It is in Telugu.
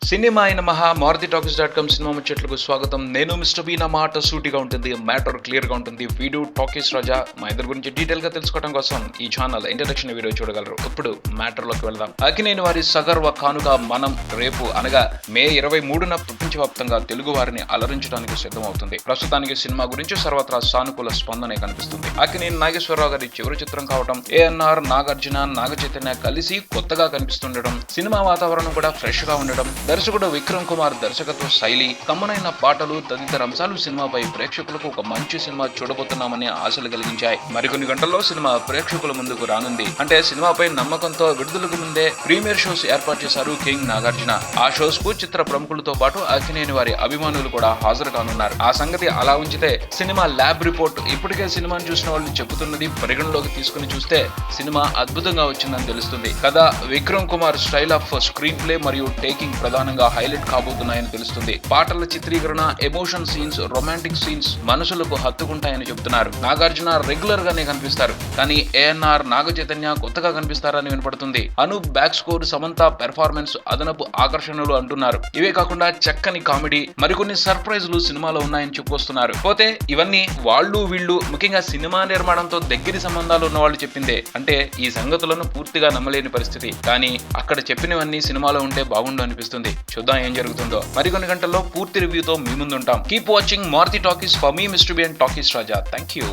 సినిమా అయిన మహా MaruTiTalkies.com సినిమా ముచ్చట్లకు స్వాగతం. నేను మిస్టర్ బి. నా మాట సూటిగా ఉంటుంది, మ్యాటర్ క్లియర్ గా ఉంటుంది. వీడియో టాకీస్ రాజా మా ఇద్దరు గురించి డీటెయిల్ గా తెలుసుకోవడం కోసం ఈ ఛానల్ ఇంట్రడక్షన్ వీడియో చూడగలరు. ఇప్పుడు మ్యాటర్ లోకి వెళ్దాం. అక్కినేని వారి సగర్వ కానుక మనం రేపు అనగా మే 23న ప్రపంచవ్యాప్తంగా తెలుగు వారిని అలరించడానికి సిద్ధమవుతుంది. ప్రస్తుతానికి సినిమా గురించి సర్వత్రా సానుకూల స్పందనే కనిపిస్తుంది. అక్కినేని నాగేశ్వరరావు గారి చివరి చిత్రం కావడం, ఏఎన్ఆర్, నాగార్జున, నాగచైతన్య కలిసి కొత్తగా కనిపిస్తుండడం, సినిమా వాతావరణం కూడా ఫ్రెష్ గా ఉండడం, దర్శకుడు విక్రమ్ కుమార్ దర్శకత్వ శైలి, కమ్మనైన పాటలు తదితర అంశాలు సినిమాపై ప్రేక్షకులకు ఒక మంచి సినిమా చూడబోతున్నామని ఆశలు కలిగించాయి. మరికొన్ని గంటల్లో సినిమా ప్రేక్షకుల ముందుకు రానుంది. అంటే సినిమాపై నమ్మకంతో విడుదలకు ముందే ప్రీమియర్ షోస్ ఏర్పాటు చేశారు కింగ్ నాగార్జున. ఆ షోస్ కు చిత్ర ప్రముఖులతో పాటు అక్కినేని వారి అభిమానులు కూడా హాజరు కానున్నారు. ఆ సంగతి అలా ఉంచితే సినిమా ల్యాబ్ రిపోర్ట్ ఇప్పటికే సినిమాను చూసిన వాళ్ళు చెబుతున్నది పరిగణలోకి తీసుకుని చూస్తే సినిమా అద్భుతంగా వచ్చిందని తెలుస్తుంది. కథ, Vikram Kumar style off screen play మరియు టేకింగ్ ప్రధానంగా హైలైట్ కాబోతున్నాయని తెలుస్తుంది. పాటల చిత్రీకరణ, ఎమోషన్ సీన్స్, రొమాంటిక్ సీన్స్ మనసులకు హత్తుకుంటాయని చెబుతున్నారు. నాగార్జున రెగ్యులర్ గానే కనిపిస్తారు, కానీ ఏఎన్ఆర్, నాగచైతన్య కొత్తగా కనిపిస్తారని వినపడుతుంది. Anoop back score, Samantha performance అదనపు ఆకర్షణలు అంటున్నారు. ఇవే కాకుండా చక్కని కామెడీ, మరికొన్ని సర్ప్రైజ్లు సినిమాలో ఉన్నాయని చెప్పుకొస్తున్నారు. పోతే ఇవన్నీ వాళ్ళు వీళ్ళు, ముఖ్యంగా సినిమా నిర్మాణంతో దగ్గరి సంబంధాలు ఉన్న వాళ్ళు చెప్పిందే. అంటే ఈ సంగతులను పూర్తిగా నమ్మలేని పరిస్థితి. కానీ అక్కడ చెప్పినవన్నీ సినిమాలో ఉంటే బాగుండు అనిపిస్తుంది. చూద్దాం ఏం జరుగుతుందో. మరికొన్ని గంటల్లో పూర్తి రివ్యూతో మీ ముందుంటాం. Keep watching Maruthi Talkies. For మీ Mr B and Talkies Raja. Thank you.